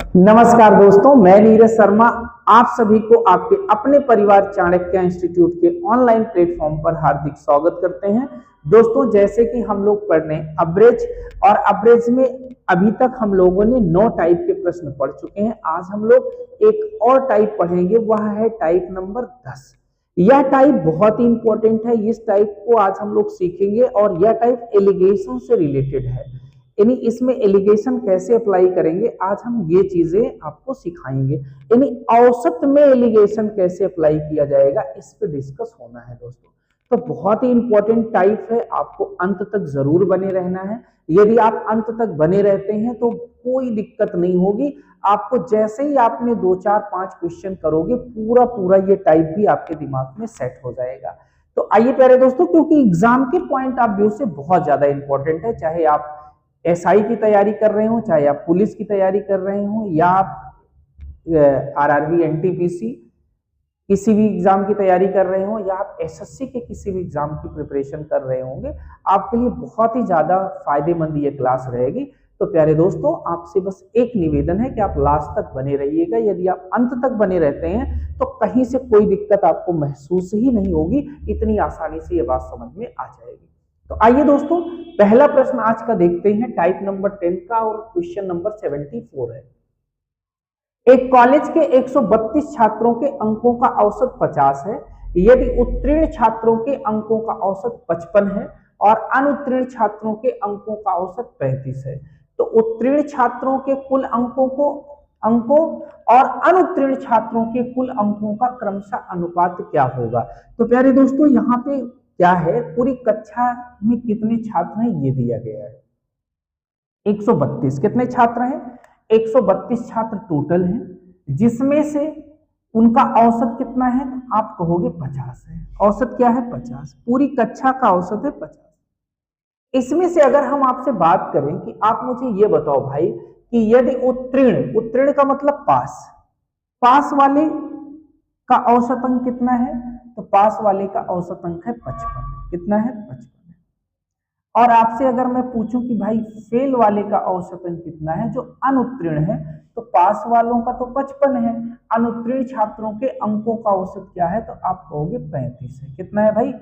नमस्कार दोस्तों, मैं नीरज शर्मा आप सभी को आपके अपने परिवार चाणक्य इंस्टीट्यूट के ऑनलाइन प्लेटफॉर्म पर हार्दिक स्वागत करते हैं। दोस्तों, जैसे कि हम लोग पढ़ रहे हैं अब्रेज, और अब्रेज में अभी तक हम लोगों ने 9 टाइप के प्रश्न पढ़ चुके हैं। आज हम लोग एक और टाइप पढ़ेंगे, वह है टाइप नंबर 10। यह टाइप बहुत ही इंपॉर्टेंट है। इस टाइप को आज हम लोग सीखेंगे और यह टाइप एलिगेशन से रिलेटेड है, यानी इसमें एलिगेशन कैसे अप्लाई करेंगे, आज हम ये चीजें आपको सिखाएंगे। यानी औसत में एलिगेशन कैसे अप्लाई किया जाएगा, इस पे डिस्कस होना है दोस्तों। तो बहुत ही इंपॉर्टेंट टाइप है, आपको अंत तक जरूर बने रहना है। यदि आप अंत तक बने रहते हैं तो कोई दिक्कत नहीं होगी। आपको जैसे ही आपने 2 4 5 क्वेश्चन करोगे, पूरा पूरा ये टाइप भी आपके दिमाग में सेट हो जाएगा। तो आइए प्यारे दोस्तों, क्योंकि एग्जाम के पॉइंट ऑफ व्यू से बहुत ज्यादा इंपॉर्टेंट है, चाहे आप एसआई की तैयारी कर रहे हो, चाहे आप पुलिस की तैयारी कर रहे हो, या आप आरआरबी एनटीपीसी किसी भी एग्जाम की तैयारी कर रहे हो, या आप एसएससी के किसी भी एग्जाम की प्रिपरेशन कर रहे होंगे, आपके लिए बहुत ही ज्यादा फायदेमंद ये क्लास रहेगी। तो प्यारे दोस्तों, आपसे बस एक निवेदन है कि आप लास्ट तक बने रहिएगा। यदि आप अंत तक बने रहते हैं तो कहीं से कोई दिक्कत आपको महसूस ही नहीं होगी, इतनी आसानी से ये बात समझ में आ जाएगी। तो आइए दोस्तों, पहला प्रश्न आज का देखते हैं, टाइप नंबर 10 का, और क्वेश्चन नंबर 74 है। एक कॉलेज के 132 छात्रों के अंकों का औसत 50 है। यदि उत्तीर्ण छात्रों के अंकों का औसत 55 है और अनुत्तीर्ण छात्रों के अंकों का औसत 35 है, तो उत्तीर्ण छात्रों के कुल अंकों और अनुत्तीर्ण छात्रों के कुल अंकों का क्रमशः अनुपात क्या होगा। तो प्यारे दोस्तों, यहाँ पे क्या है, पूरी कक्षा में कितने छात्र हैं ये दिया गया है, 132। कितने छात्र हैं? 132 छात्र टोटल हैं, जिसमें से उनका औसत कितना है, तो आप कहोगे 50 है। औसत क्या है? 50। पूरी कक्षा का औसत है 50। इसमें से अगर हम आपसे बात करें कि आप मुझे ये बताओ भाई कि यदि उत्तीर्ण का मतलब पास वाले का औसत अंक कितना है, तो पास वाले का औसत अंक है 55। कितना है? 55। और आपसे अगर मैं पूछूं कि भाई फेल वाले का औसत अंक कितना है, जो अनुत्तीर्ण है, तो पास वालों का तो 55 है, अनुत्तीर्ण छात्रों के अंकों का औसत क्या है, तो आप कहोगे 35 है। कितना है भाई?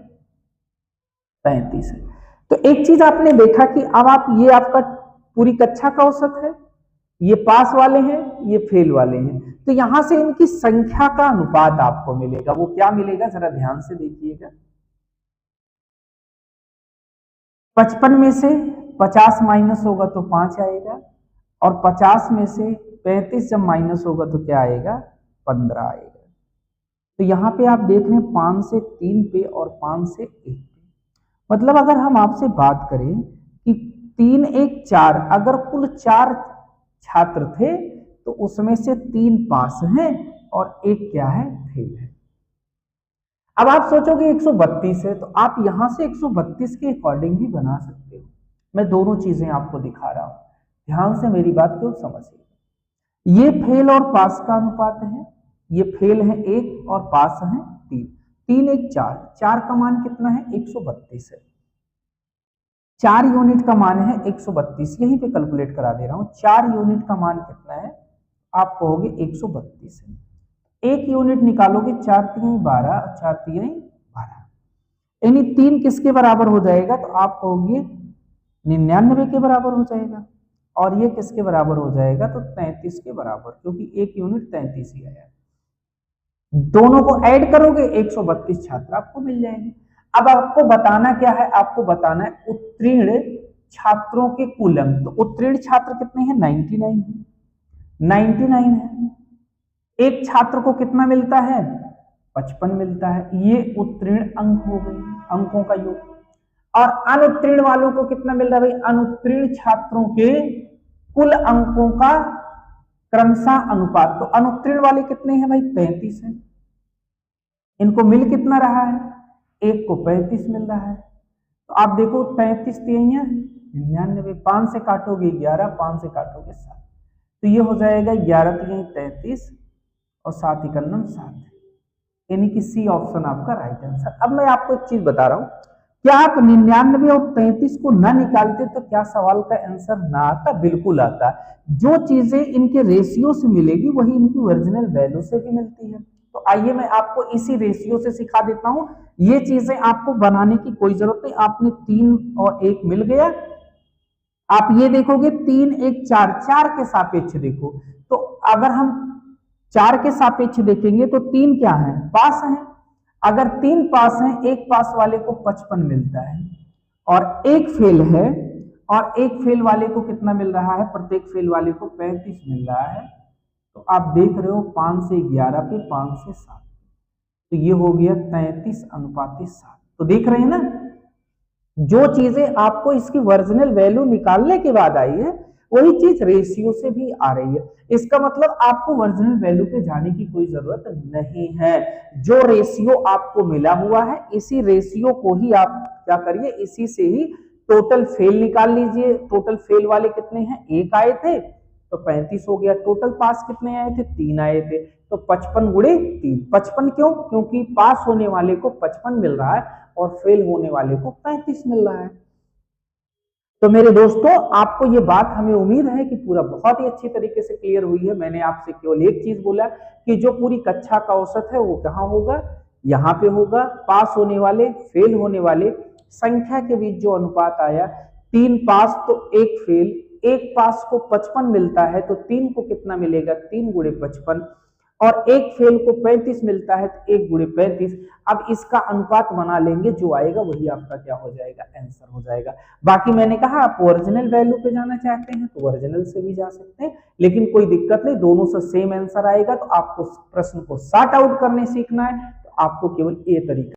35 है। तो एक चीज आपने देखा कि अब ये आपका पूरी कक्षा का औसत है, ये पास वाले हैं, ये फेल वाले हैं, तो यहां से इनकी संख्या का अनुपात आपको मिलेगा। वो क्या मिलेगा, जरा ध्यान से देखिएगा। 55 में से 50 माइनस होगा तो 5 आएगा, और 50 में से 35 जब माइनस होगा तो क्या आएगा? 15 आएगा। तो यहाँ पे आप देख रहे हैं 5 से 3 पे और 5 से 1 पे, मतलब अगर हम आपसे बात करें कि 3 1 4, अगर कुल 4 छात्र थे तो उसमें से 3 पास हैं और 1 क्या है? फेल है। अब आप सोचोगे 132 है, तो आप यहां से 132 के अकॉर्डिंग भी बना सकते हो। मैं दोनों चीजें आपको दिखा रहा हूं, ध्यान से मेरी बात को समझिए। ये फेल और पास का अनुपात है, ये फेल है 1 और पास है 3। 3 1 4, 4 का मान कितना है? 132 है। 4 यूनिट का मान है 132, यहीं पे कैलकुलेट करा दे रहा हूं। 4 यूनिट का मान कितना है? आप कहोगे 132 है। 1 यूनिट निकालोगे, 4 3 12, 4 3 12, यानी 3 किसके बराबर हो जाएगा, तो आप कहोगे 99 के बराबर हो जाएगा। और ये किसके बराबर हो जाएगा, तो 33 के बराबर, क्योंकि 1 यूनिट 33 ही आया। दोनों को ऐड करोगे, 132 छात्र आपको मिल जाएंगे। अब आपको बताना क्या है, आपको बताना है उत्तीर्ण छात्रों के कुल अंक। तो उत्तीर्ण छात्र कितने हैं? 99 है। 99 है। एक छात्र को कितना मिलता है? 55 मिलता है। ये उत्तीर्ण अंक हो गए, अंकों का योग। और अनुत्तीर्ण वालों को कितना मिल रहा है भाई? अनुत्तीर्ण छात्रों के कुल अंकों का क्रमशः अनुपात। तो अनुत्तीर्ण वाले कितने हैं भाई? 33 है। इनको मिल कितना रहा है? 1 को 35 मिल रहा है। तो आप देखो 35 तिहाइयां 99, 5 से काटोगे 11, 5 से काटोगे 7, तो ये हो जाएगा 11 तिहाई 33 और 7 इकन्नम 7, यानी कि सी ऑप्शन आपका राइट आंसर। अब मैं आपको एक चीज बता रहा हूं, क्या आप 99 और 33 को ना निकालते तो क्या सवाल का आंसर ना आता? बिल्कुल आता। जो चीजें इनके रेशियो से मिलेगी वही इनकी ओरिजिनल वैल्यू से भी मिलती है। तो आइए मैं आपको इसी रेशियो से सिखा देता हूं। ये चीजें आपको बनाने की कोई जरूरत नहीं। आपने 3 और 1 मिल गया, आप ये देखोगे 3 1 4, 4 के सापेक्ष देखो। तो अगर हम 4 के सापेक्ष देखेंगे तो 3 क्या है? पास है। अगर 3 पास है, एक पास वाले को 55 मिलता है और एक फेल है, और एक फेल वाले को कितना मिल रहा है? प्रत्येक फेल वाले को 35 मिल रहा है। तो आप देख रहे हो 5 से 11 पे 5 से 7, तो ये हो गया 33:7। तो देख रहे हैं ना, जो चीजें आपको इसकी ओरिजिनल वैल्यू निकालने के बाद आई है वही चीज रेशियो से भी आ रही है। इसका मतलब आपको ओरिजिनल वैल्यू पे जाने की कोई जरूरत नहीं है। जो रेशियो आपको मिला हुआ है इसी रेशियो को ही आप क्या करिए, इसी से ही टोटल फेल निकाल लीजिए। टोटल फेल वाले कितने हैं? 1 आए थे तो 35 हो गया। टोटल पास कितने आए थे? 3 आए थे। तो 55 गुणे 3। 55 क्यों? क्योंकि पास होने वाले को 55 मिल रहा है और फेल होने वाले को 35 मिल रहा है। तो मेरे दोस्तों, आपको ये बात हमें उम्मीद है कि पूरा बहुत ही अच्छी तरीके से क्लियर हुई है। मैंने आपसे केवल एक चीज बोला कि जो पूरी कक्षा का औसत है वो कहाँ होगा? यहाँ पे होगा। पास होने वाले फेल होने वाले संख्या के बीच जो अनुपात आया, 3 पास तो 1 फेल, एक पास को 55 मिलता है तो 3 को कितना मिलेगा? 3 गुणे 55, और एक फेल को 35 मिलता है तो 1 गुणे 35। अब इसका अनुपात बना लेंगे, जो आएगा वही आपका क्या हो जाएगा? आंसर हो जाएगा। बाकी मैंने कहा आप ओरिजिनल वैल्यू पे जाना चाहते हैं तो ओरिजिनल से भी जा सकते हैं, लेकिन कोई दिक्कत नहीं, दोनों से सेम आंसर आएगा। तो आपको प्रश्न को सॉर्ट आउट करने सीखना है तो आपको केवल ये तरीका।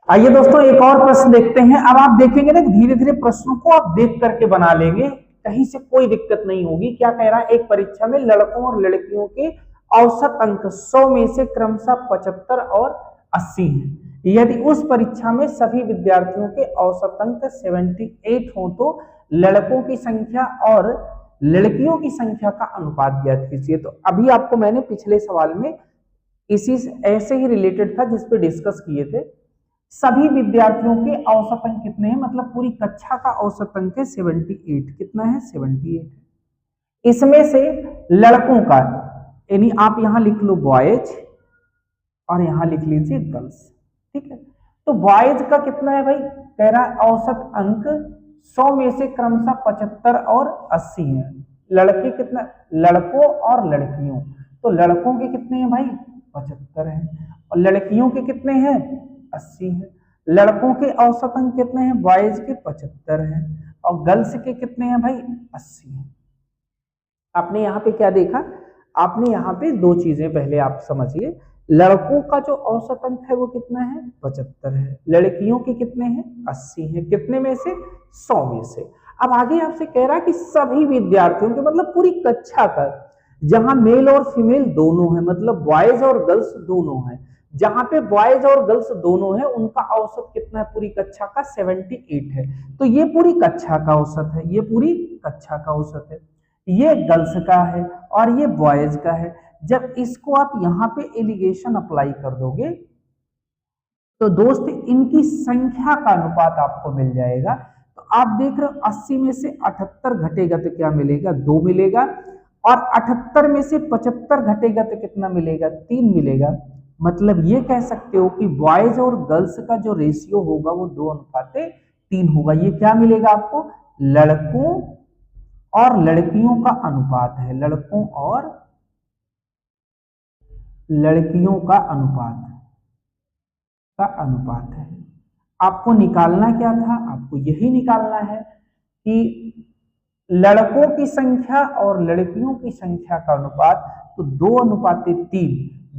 आइए दोस्तों, एक और प्रश्न देखते हैं। अब आप देखेंगे ना, धीरे धीरे प्रश्नों को आप देख करके बना लेंगे, कहीं से कोई दिक्कत नहीं होगी। क्या कह रहा है? एक परीक्षा में लड़कों और लड़कियों के औसत अंक 100 में से क्रमशः 75 और 80 हैं। यदि उस परीक्षा में सभी विद्यार्थियों के औसत अंक 78 हो तो लड़कों की संख्या और लड़कियों की संख्या का अनुपात ज्ञात कीजिए। तो अभी आपको मैंने पिछले सवाल में इसी ऐसे ही रिलेटेड था जिस पे डिस्कस किए थे। सभी विद्यार्थियों के औसत अंक कितने हैं? मतलब पूरी कक्षा का औसत अंक है 78। कितना है? 78। इसमें से लड़कों का, यानी आप यहां लिख लो बॉयज और यहां लिख लीजिए गर्ल्स। ठीक है, तो बॉयज का कितना है भाई? कह रहा है औसत अंक 100 में से क्रमशः 75 और 80 है। लड़के कितना? लड़कों और लड़कियों, तो लड़कों के कितने हैं भाई? 75 हैं, और लड़कियों के कितने हैं? 80 है। लड़कों के औसत अंक कितने हैं? बॉयज के 75 हैं, और गर्ल्स के कितने हैं भाई? 80 हैं। आपने यहाँ पे क्या देखा? आपने यहाँ पे दो चीजें पहले आप समझिए। लड़कों का जो औसत अंक है वो कितना है? 75 है। लड़कियों के कितने हैं? 80 है। कितने में से? 100 में से। अब आगे आपसे कह रहा है कि सभी विद्यार्थियों के, मतलब पूरी कक्षा का, जहां मेल और फीमेल दोनों है, मतलब बॉयज और गर्ल्स दोनों है, जहां पे बॉयज और गर्ल्स दोनों है उनका औसत कितना है पूरी कक्षा का? 78 है। तो ये पूरी कक्षा का औसत है, ये पूरी कक्षा का औसत है। ये गर्ल्स का है और ये बॉयज का है। जब इसको आप यहाँ पे एलिगेशन अप्लाई कर दोगे तो दोस्त इनकी संख्या का अनुपात आपको मिल जाएगा। तो आप देख रहे हो 80 में से 78 घटेगा तो क्या मिलेगा? 2 मिलेगा, और 78 में से 75 घटेगा तो कितना मिलेगा? 3 मिलेगा। मतलब ये कह सकते हो कि बॉयज और गर्ल्स का जो रेशियो होगा वो 2:3 होगा। ये क्या मिलेगा आपको? लड़कों और लड़कियों का अनुपात है, लड़कों और लड़कियों का अनुपात है। आपको निकालना क्या था? आपको यही निकालना है कि लड़कों की संख्या और लड़कियों की संख्या का अनुपात, तो 2:3,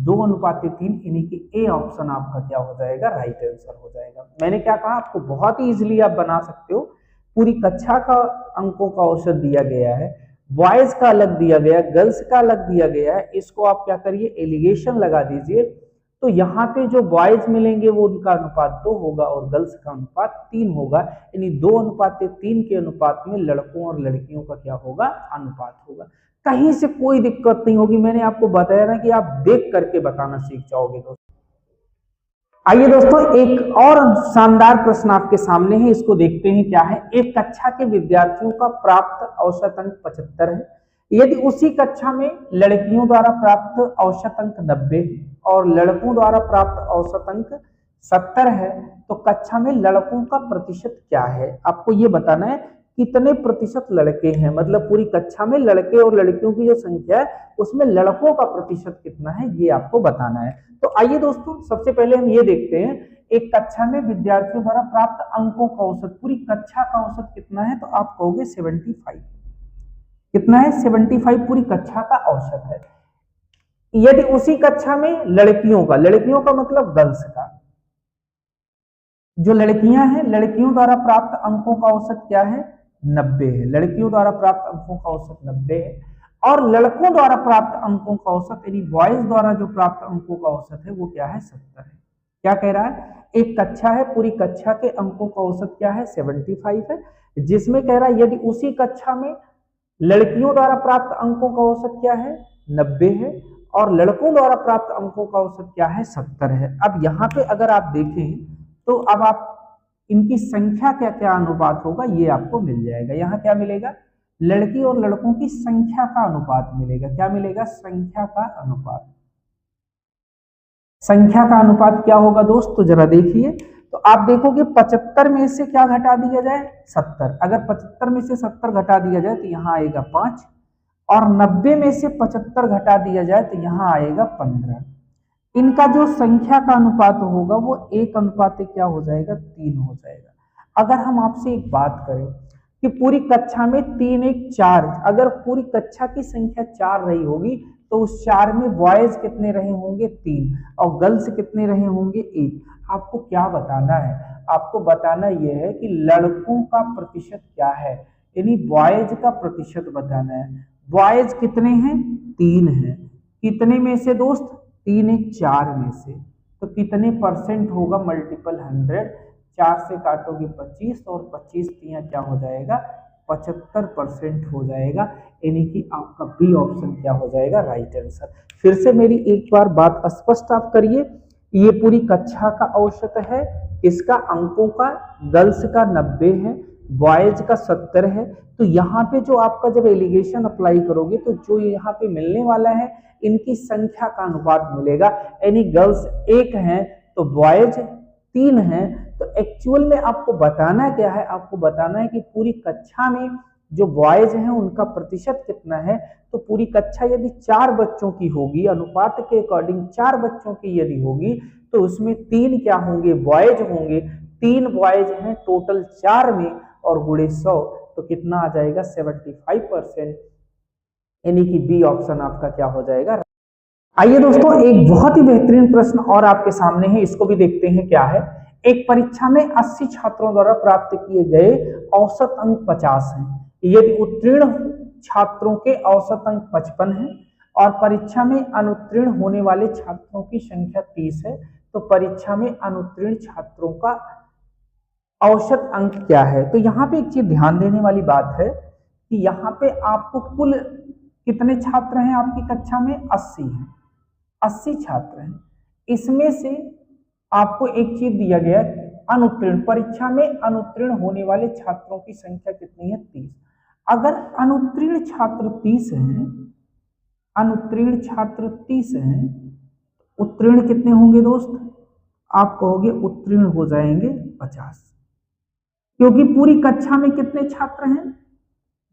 2:3, यानी कि ए ऑप्शन आपका क्या हो जाएगा? राइट आंसर हो जाएगा। मैंने क्या कहा? आपको बहुत ही इजीली आप बना सकते हो। पूरी कक्षा का अंकों का औसत दिया गया है, बॉयज का अलग दिया गया, गर्ल्स का अलग दिया गया है। इसको आप क्या करिए? एलिगेशन लगा दीजिए। तो यहाँ पे जो बॉयज मिलेंगे वो उनका अनुपात 2 होगा और गर्ल्स का अनुपात 3 होगा, यानी 2:3 के अनुपात में लड़कों और लड़कियों का क्या होगा? अनुपात होगा। कहीं से कोई दिक्कत नहीं होगी। मैंने आपको बताया ना कि आप देख करके बताना सीख जाओगे दोस्तों। आइए दोस्तों, एक और शानदार प्रश्न आपके सामने है, इसको देखते हैं क्या है। एक कक्षा के विद्यार्थियों का प्राप्त औसत अंक 75 है। यदि उसी कक्षा में लड़कियों द्वारा प्राप्त औसत अंक 90 है और लड़कों द्वारा प्राप्त औसत अंक 70 है, तो कक्षा में लड़कों का प्रतिशत क्या है। आपको ये बताना है कितने प्रतिशत लड़के हैं, मतलब पूरी कक्षा में लड़के और लड़कियों की जो संख्या है उसमें लड़कों का प्रतिशत कितना है, ये आपको बताना है। तो आइए दोस्तों, सबसे पहले हम ये देखते हैं, एक कक्षा में विद्यार्थियों द्वारा प्राप्त अंकों का औसत, पूरी कक्षा का औसत कितना है, तो आप कहोगे 75। कितना है? 75 पूरी कक्षा का औसत है। यदि उसी कक्षा में लड़कियों का मतलब गर्ल्स का, जो लड़कियां हैं, लड़कियों द्वारा प्राप्त अंकों का औसत क्या है? 90 है। लड़कियों द्वारा प्राप्त अंकों का औसत 90 है। और लड़कों द्वारा प्राप्त अंकों का औसत, यानी बॉयज द्वारा जो प्राप्त अंकों का औसत है वो क्या है? 70 है। क्या कह रहा है? एक कक्षा है, पूरी कक्षा के अंकों का औसत क्या है? 75 है। जिसमें कह रहा है यदि उसी कक्षा में लड़कियों द्वारा प्राप्त अंकों का औसत क्या है? 90 है। और लड़कों द्वारा प्राप्त अंकों का औसत क्या है? 70 है। अब यहाँ पे अगर आप देखें तो अब आप इनकी संख्या क्या क्या अनुपात होगा ये आपको मिल जाएगा। यहाँ क्या मिलेगा? लड़की और लड़कों की संख्या का अनुपात मिलेगा। क्या मिलेगा? संख्या का अनुपात। संख्या का अनुपात क्या होगा दोस्त? तो जरा देखिए, तो आप देखोगे 75 में से क्या घटा दिया जाए? 70। अगर 75 में से 70 घटा दिया जाए तो यहाँ आएगा 5, और 90 में से 75 घटा दिया जाए तो यहाँ आएगा 15। इनका जो संख्या का अनुपात होगा वो 1 अनुपात क्या हो जाएगा? 3 हो जाएगा। अगर हम आपसे एक बात करें कि पूरी कक्षा में 3 1 4, अगर पूरी कक्षा की संख्या 4 रही होगी तो उस 4 में बॉयज कितने रहे होंगे? 3, और गर्ल्स कितने रहे होंगे? 1। आपको क्या बताना है? आपको बताना यह है कि लड़कों का प्रतिशत क्या है, यानी बॉयज का प्रतिशत बताना है। बॉयज कितने हैं? 3 हैं। कितने में से दोस्त? 3 1 4 में से। तो कितने परसेंट होगा? मल्टीपल 100। 4 से काटोगे 25, और 25 तिया क्या हो जाएगा? 75% हो जाएगा। यानी कि आपका बी ऑप्शन क्या हो जाएगा? Right answer. फिर से मेरी एक बार बात स्पष्ट आप करिए, ये पूरी कक्षा का औसत है, इसका अंकों का, गर्ल्स का 90 है, बॉयज का 70 है। तो यहाँ पे जो आपका जब एलिगेशन अप्लाई करोगे तो जो यहाँ पे मिलने वाला है इनकी संख्या का अनुपात मिलेगा। यानी गर्ल्स 1 हैं तो बॉयज 3 हैं। तो एक्चुअल में आपको बताना क्या है? आपको बताना है कि पूरी कक्षा में जो बॉयज हैं उनका प्रतिशत कितना है। तो पूरी कक्षा यदि 4 बच्चों की होगी, अनुपात के अकॉर्डिंग 4 बच्चों की यदि होगी, तो उसमें 3 क्या होंगे? बॉयज होंगे। 3 बॉयज हैं टोटल 4 में, और गुणे 100 तो कितना आ जाएगा? 75%। यानी कि बी ऑप्शन आपका क्या हो जाएगा? आइए दोस्तों, एक बहुत ही बेहतरीन प्रश्न और आपके सामने है, इसको भी देखते हैं क्या है। एक परीक्षा में 80 छात्रों द्वारा प्राप्त किए गए औसत अंक 50 हैं। यदि उत्तीर्ण छात्रों के औसत अंक 55 हैं और परीक्षा में अनुत्तीर्ण होने वाले छात्रों की संख्या 30 है, तो परीक्षा में अनुत्तीर्ण छात्रों का औसत अंक क्या है। तो यहाँ पे एक चीज ध्यान देने वाली बात है कि यहाँ पे आपको कुल कितने छात्र हैं आपकी कक्षा में? 80 हैं। 80 छात्र हैं। इसमें से आपको एक चीज दिया गया, अनुत्तीर्ण, परीक्षा में अनुत्तीर्ण होने वाले छात्रों की संख्या कितनी है? 30। अगर अनुत्तीर्ण छात्र 30 हैं, अनुत्तीर्ण छात्र 30 हैं, उत्तीर्ण कितने होंगे दोस्त? आप कहोगे उत्तीर्ण हो जाएंगे 50, क्योंकि पूरी कक्षा में कितने छात्र हैं?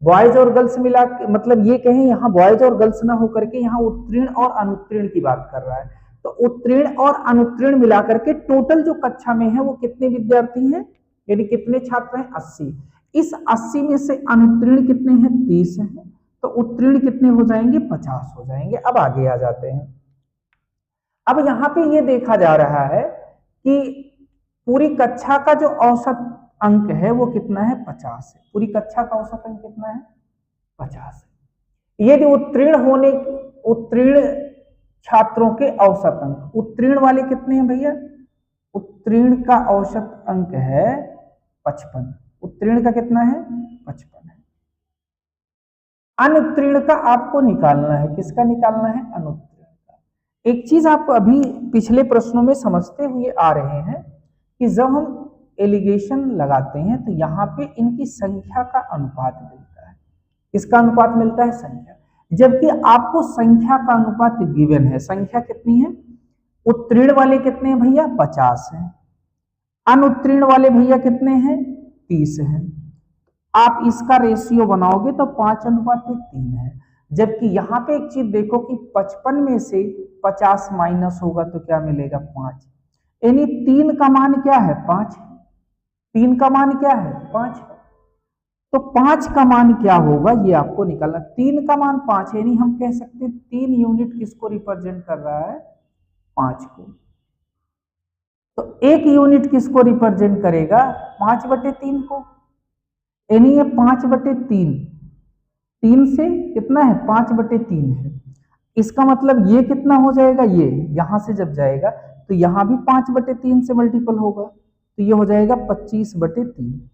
बॉयज और गर्ल्स मिला, मतलब ये कहें यहाँ बॉयज और गर्ल्स ना होकर के यहाँ उत्तीर्ण और अनुत्तीर्ण की बात कर रहा है। तो उत्तीर्ण और अनुत्तीर्ण मिलाकर के टोटल जो कक्षा में है वो कितने विद्यार्थी हैं, यानी कितने छात्र हैं? 80। इस 80 में से अनुत्तीर्ण कितने हैं? 30 हैं। तो उत्तीर्ण कितने हो जाएंगे? 50 हो जाएंगे। अब आगे आ जाते हैं। अब यहाँ पे ये देखा जा रहा है कि पूरी कक्षा का जो औसत अंक है वो कितना है? 50 है। पूरी कक्षा का औसत अंक कितना है? 50 है। यदि उत्तीर्ण छात्रों के औसत अंक, उत्तीर्ण वाले कितने हैं भैया? उत्तीर्ण का औसत अंक है 55। उत्तीर्ण का कितना है? 55 है। अनुत्तीर्ण का आपको निकालना है। किसका निकालना है? अनुत्तीर्ण का। एक चीज आप अभी पिछले प्रश्नों में समझते हुए आ रहे हैं कि जब हम एलिगेशन लगाते हैं तो यहाँ पे इनकी संख्या का अनुपात मिलता है। इसका अनुपात मिलता है संख्या, जबकि आपको संख्या का अनुपात गिवन है। संख्या कितनी है? उत्तीर्ण वाले कितने हैं भैया? 50 हैं। अनुत्तीर्ण वाले भैया कितने हैं? 30 हैं। आप इसका रेशियो बनाओगे तो 5:3 है। जबकि यहाँ पे एक चीज देखो कि 55 में से 50 माइनस होगा तो क्या मिलेगा? 5। यानी 3 का मान क्या है? 5। 3 का मान क्या है? 5। तो 5 का मान क्या होगा ये आपको निकालना। 3 का मान 5 है, यानी हम कह सकते हैं 3 यूनिट किसको रिप्रेजेंट कर रहा है? 5 को। तो 1 यूनिट किसको रिप्रेजेंट करेगा? 5/3 को। यानी ये 5/3, 3 से कितना है? 5/3 है। इसका मतलब ये कितना हो जाएगा? ये यहां से जब जाएगा तो यहां भी 5/3 से मल्टीपल होगा, तो ये हो जाएगा 25/3।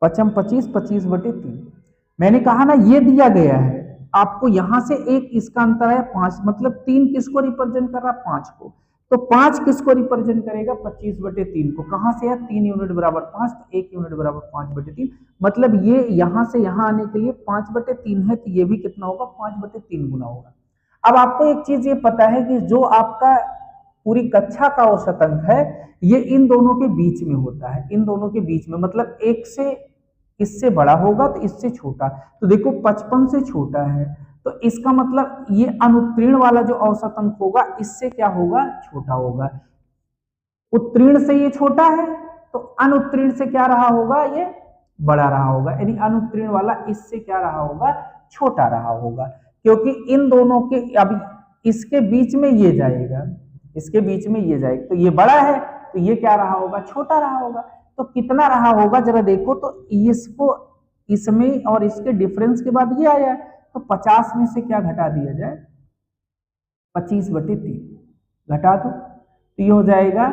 5 25, 25/3। मैंने कहा ना ये दिया गया है आपको, यहां से एक इसका अंतर है 5, मतलब 3 किसको रिप्रेजेंट कर रहा है? 5 को। तो 5 किसको रिप्रेजेंट करेगा? 25/3 को। कहां से है? 3 यूनिट बराबर 5, तो 1 यूनिट बराबर 5/3। मतलब ये यहां से यहां आने के लिए 5/3 है, तो ये भी कितना होगा? 5/3 गुना होगा। अब आपको एक चीज ये पता है कि जो आपका पूरी कक्षा का औसत अंक है ये इन दोनों के बीच में होता है। इन दोनों के बीच में मतलब एक से इससे बड़ा होगा तो इससे छोटा। तो देखो 55 से छोटा है, तो इसका मतलब ये अनुत्तीर्ण वाला जो औसत अंक होगा इससे क्या होगा? छोटा होगा। उत्तीर्ण से ये छोटा है तो अनुत्तीर्ण से क्या रहा होगा? ये बड़ा रहा होगा। यानी अनुत्तीर्ण वाला इससे क्या रहा होगा? छोटा रहा होगा, क्योंकि इन दोनों के अभी इसके बीच में ये जाएगा, इसके बीच में ये जाएगा, तो ये बड़ा है तो ये क्या रहा होगा? छोटा रहा होगा। तो कितना रहा होगा जरा देखो, तो इसको इसमें और इसके डिफरेंस के बाद ये आया, तो 50 में से क्या घटा दिया जाए? 25/3 घटा दो, तो ये हो जाएगा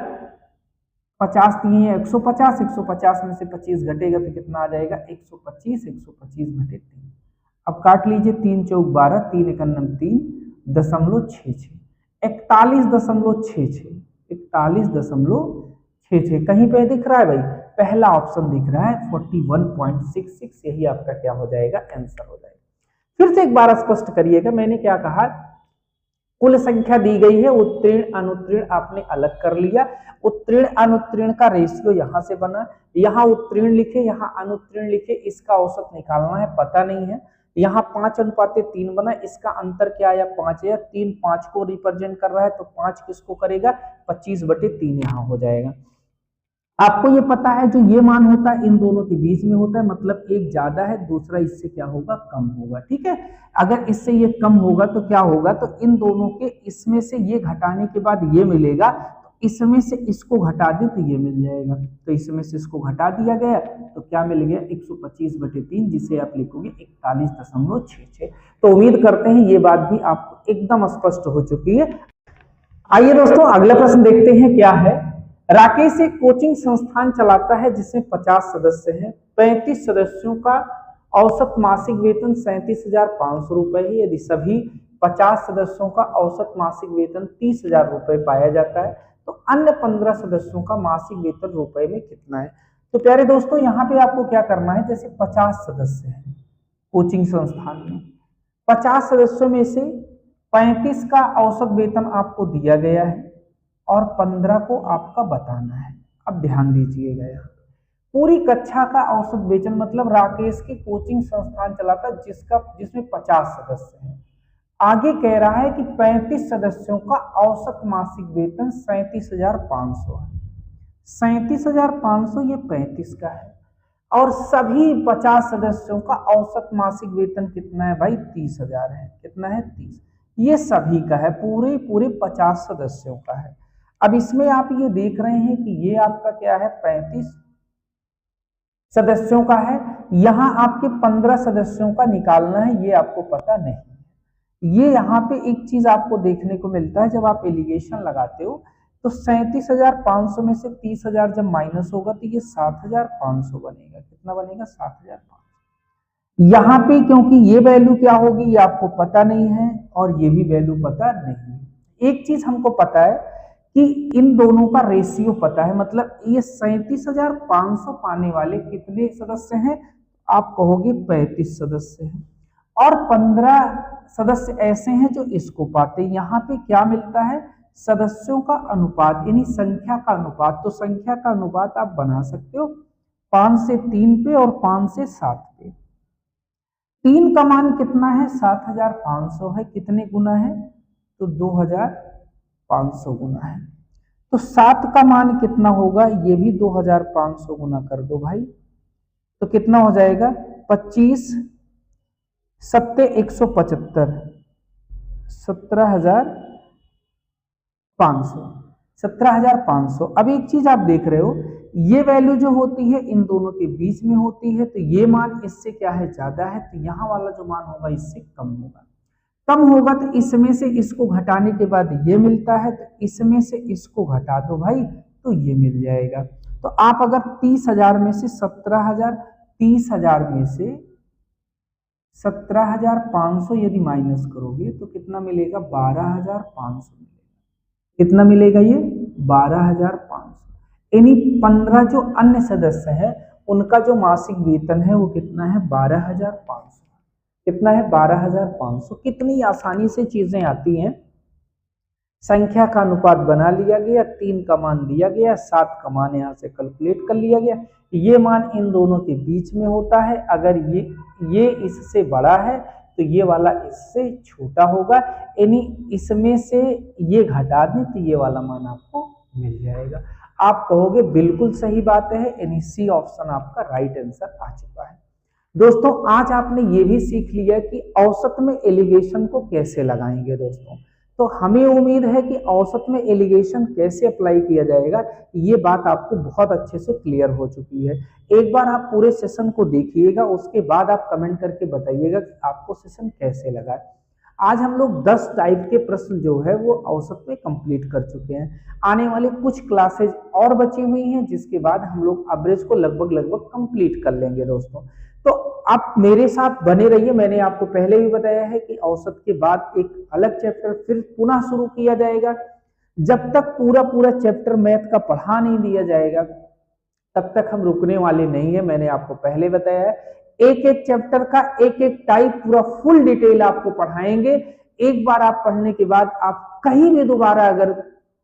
50 3 है 150, 150 में से 25 घटेगा तो कितना आ जाएगा? 125, 125/3। अब काट लीजिए, 3 चौक 12, 3 एकम 3.66, 41.66, 41.66। कहीं पे दिख रहा है भाई? पहला ऑप्शन दिख रहा है 41.66। यही आपका क्या हो जाएगा? आंसर हो जाएगा। फिर से एक बार स्पष्ट करिएगा, मैंने क्या कहा? कुल संख्या दी गई है, उत्तीर्ण अनुत्तीर्ण आपने अलग कर लिया। उत्तीर्ण अनुत्तीर्ण का रेशियो यहां से बना, यहाँ उत्तीर्ण लिखे यहाँ अनुत्तीर्ण लिखे, इसका औसत निकालना है, पता नहीं है। यहाँ 5:3 बना, इसका अंतर क्या आया? 5 है। 3 5 को रिप्रेजेंट कर रहा है तो 5 किसको करेगा? 25/3 यहाँ हो जाएगा। आपको ये पता है जो ये मान होता है इन दोनों के बीच में होता है, मतलब एक ज्यादा है दूसरा इससे क्या होगा? कम होगा। ठीक है, अगर इससे ये कम होगा तो क्या होगा? तो इन दोनों के इसमें से ये घटाने के बाद ये मिलेगा, तो इसमें से इसको घटा दे तो ये मिल जाएगा, तो इसमें से इसको घटा दिया गया तो क्या मिल गया? 125/3, जिसे आप लिखोगे 41.66। तो उम्मीद करते हैं ये बात भी आपको एकदम स्पष्ट हो चुकी है। आइए दोस्तों अगला प्रश्न देखते हैं क्या है। राकेश एक कोचिंग संस्थान चलाता है जिसमें 50 सदस्य हैं। 35 सदस्यों का औसत मासिक वेतन 37,500 रुपए है। यदि सभी 50 सदस्यों का औसत मासिक वेतन 30,000 रुपए पाया जाता है तो अन्य 15 सदस्यों का मासिक वेतन रुपए में कितना है? तो प्यारे दोस्तों यहाँ पे आपको क्या करना है, जैसे 50 सदस्य हैं कोचिंग संस्थान में, 50 सदस्यों में से 35 का औसत वेतन आपको दिया गया है और 15 को आपका बताना है। अब ध्यान दीजिएगा, यहाँ पूरी कक्षा का औसत वेतन, मतलब राकेश की कोचिंग संस्थान चलाता जिसमें 50 सदस्य हैं। आगे कह रहा है कि 35 सदस्यों का औसत मासिक वेतन 37,500 है। 37,500 ये 35 का है, और सभी 50 सदस्यों का औसत मासिक वेतन कितना है भाई? 30,000 है। कितना है? 30। ये सभी का है, पूरे 50 सदस्यों का है। अब इसमें आप ये देख रहे हैं कि ये आपका क्या है? 35 सदस्यों का है। यहाँ आपके 15 सदस्यों का निकालना है, ये आपको पता नहीं। ये यहाँ पे एक चीज आपको देखने को मिलता है, जब आप एलिगेशन लगाते हो तो 37,500 में से 30,000 जब माइनस होगा तो ये 7,500 बनेगा। कितना बनेगा? 7,500। यहाँ पे क्योंकि ये वैल्यू क्या होगी ये आपको पता नहीं है और ये भी वैल्यू पता नहीं है, एक चीज हमको पता है कि इन दोनों का रेशियो पता है, मतलब ये 37,500 पाने वाले कितने सदस्य हैं, आप कहोगे 35 सदस्य हैं, और 15 सदस्य ऐसे हैं जो इसको पाते हैं। यहाँ पे क्या मिलता है, सदस्यों का अनुपात यानी संख्या का अनुपात। तो संख्या का अनुपात आप बना सकते हो 5 से 3 पे और 5 से 7 पे। 3 का मान कितना है, 7,500 है, कितने गुना है, तो 2,500 गुना है। तो 7 का मान कितना होगा, ये भी 2,500 गुना कर दो भाई, तो कितना हो जाएगा 25 सत्ते 175, 17,500। अब एक चीज आप देख रहे हो, ये वैल्यू जो होती है इन दोनों के बीच में होती है, तो ये मान इससे क्या है, ज्यादा है, तो यहाँ वाला जो मान होगा इससे कम होगा। कम होगा तो इसमें से इसको घटाने के बाद ये मिलता है, तो इसमें से इसको घटा दो भाई, तो ये मिल जाएगा। तो आप अगर 30,000 में से 17,000, 30,000 में से 17,500 यदि माइनस करोगे तो कितना मिलेगा, 12,500 मिलेगा। कितना मिलेगा, ये 12,500। यानी 15 जो अन्य सदस्य है उनका जो मासिक वेतन है वो कितना है, 12,500। कितना है, 12,500। कितनी आसानी से चीजें आती हैं। संख्या का अनुपात बना लिया गया, 3 का मान दिया गया, 7 का मान यहाँ से कैलकुलेट कर लिया गया, ये मान इन दोनों के बीच में होता है। अगर ये इससे बड़ा है तो ये वाला इससे छोटा होगा, यानी इसमें से ये घटा दें तो ये वाला मान आपको मिल जाएगा। आप कहोगे बिल्कुल सही बात है, यानी सी ऑप्शन आपका राइट आंसर आ चुका है। दोस्तों आज आपने ये भी सीख लिया कि औसत में एलिगेशन को कैसे लगाएंगे। दोस्तों तो हमें उम्मीद है कि औसत में एलिगेशन कैसे अप्लाई किया जाएगा ये बात आपको बहुत अच्छे से क्लियर हो चुकी है। एक बार आप पूरे सेशन को देखिएगा, उसके बाद आप कमेंट करके बताइएगा कि आपको सेशन कैसे लगा। आज हम लोग 10 टाइप के प्रश्न जो है वो औसत में कंप्लीट कर चुके हैं। आने वाले कुछ क्लासेज और बची हुई हैं, जिसके बाद हम लोग एवरेज को लगभग कंप्लीट कर लेंगे। दोस्तों तो आप मेरे साथ बने रहिए। मैंने आपको पहले भी बताया है कि औसत के बाद एक अलग चैप्टर फिर पुनः शुरू किया जाएगा। जब तक पूरा चैप्टर मैथ का पढ़ा नहीं दिया जाएगा तब तक हम रुकने वाले नहीं है। मैंने आपको पहले बताया है, एक एक चैप्टर का एक एक टाइप पूरा फुल डिटेल आपको पढ़ाएंगे। एक बार आप पढ़ने के बाद आप कहीं भी दोबारा अगर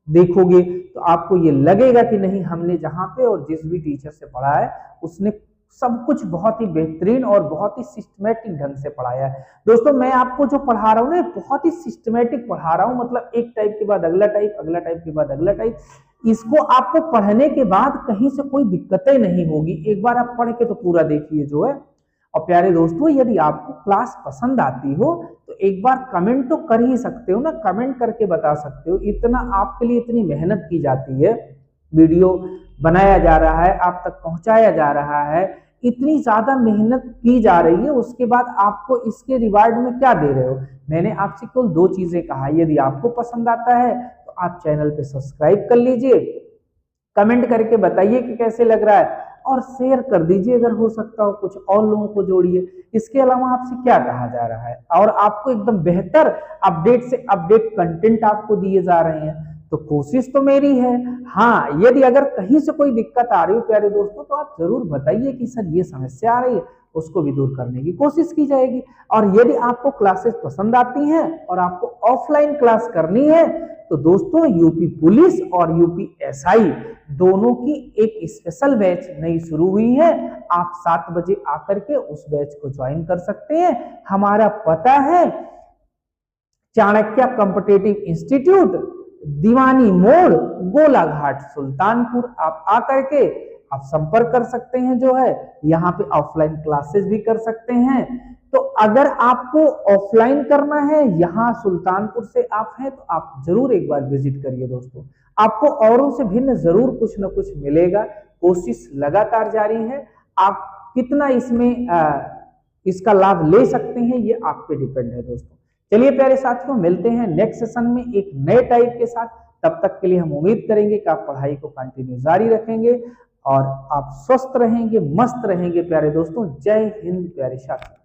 देखोगे तो आपको ये लगेगा कि नहीं, हमने जहां पे और जिस भी टीचर से पढ़ा है उसने सब कुछ बहुत ही बेहतरीन और बहुत ही सिस्टमेटिक ढंग से पढ़ाया है। दोस्तों मैं आपको जो पढ़ा रहा हूँ ना बहुत ही सिस्टमेटिक पढ़ा रहा हूँ, मतलब एक टाइप के बाद अगला टाइप, अगला टाइप के बाद अगला टाइप। इसको आपको पढ़ने के बाद कहीं से कोई दिक्कतें नहीं होगी। एक बार आप पढ़ के तो पूरा देखिए जो है। और प्यारे दोस्तों यदि आपको क्लास पसंद आती हो तो एक बार कमेंट तो कर ही सकते हो ना, कमेंट करके बता सकते हो। इतना आपके लिए इतनी मेहनत की जाती है, वीडियो बनाया जा रहा है, आप तक पहुंचाया जा रहा है, इतनी ज्यादा मेहनत की जा रही है, उसके बाद आपको इसके रिवार्ड में क्या दे रहे हो। मैंने आपसे केवल 2 चीजें कहा, यदि आपको पसंद आता है तो आप चैनल पे सब्सक्राइब कर लीजिए, कमेंट करके बताइए कि कैसे लग रहा है, और शेयर कर दीजिए अगर हो सकता हो, कुछ और लोगों को जोड़िए। इसके अलावा आपसे क्या कहा जा रहा है, और आपको एकदम बेहतर अपडेट से अपडेट कंटेंट आपको दिए जा रहे हैं, तो कोशिश तो मेरी है। हाँ यदि अगर कहीं से कोई दिक्कत आ रही हो प्यारे दोस्तों तो आप जरूर बताइए कि सर ये समस्या आ रही है, उसको भी दूर करने की कोशिश की जाएगी। और यदि आपको क्लासेस पसंद आती हैं और आपको ऑफलाइन क्लास करनी है तो दोस्तों यूपी पुलिस और यूपी एसआई दोनों की एक स्पेशल बैच नई शुरू हुई है। आप 7 बजे आकर के उस बैच को ज्वाइन कर सकते हैं। हमारा पता है चाणक्य कॉम्पिटिटिव इंस्टीट्यूट, दीवानी मोड़, गोलाघाट, सुल्तानपुर। आप आकर के आप संपर्क कर सकते हैं जो है, यहाँ पे ऑफलाइन क्लासेस भी कर सकते हैं। तो अगर आपको ऑफलाइन करना है, यहाँ सुल्तानपुर से आप हैं तो आप जरूर एक बार विजिट करिए। दोस्तों आपको औरों से भिन्न जरूर कुछ न कुछ मिलेगा। कोशिश लगातार जारी है। आप कितना इसमें इसका लाभ ले सकते हैं ये आप पे डिपेंड है। दोस्तों चलिए प्यारे साथियों, मिलते हैं नेक्स्ट सेशन में एक नए टाइप के साथ। तब तक के लिए हम उम्मीद करेंगे कि आप पढ़ाई को कंटिन्यू जारी रखेंगे और आप स्वस्थ रहेंगे, मस्त रहेंगे प्यारे दोस्तों। जय हिंद प्यारे साथियों।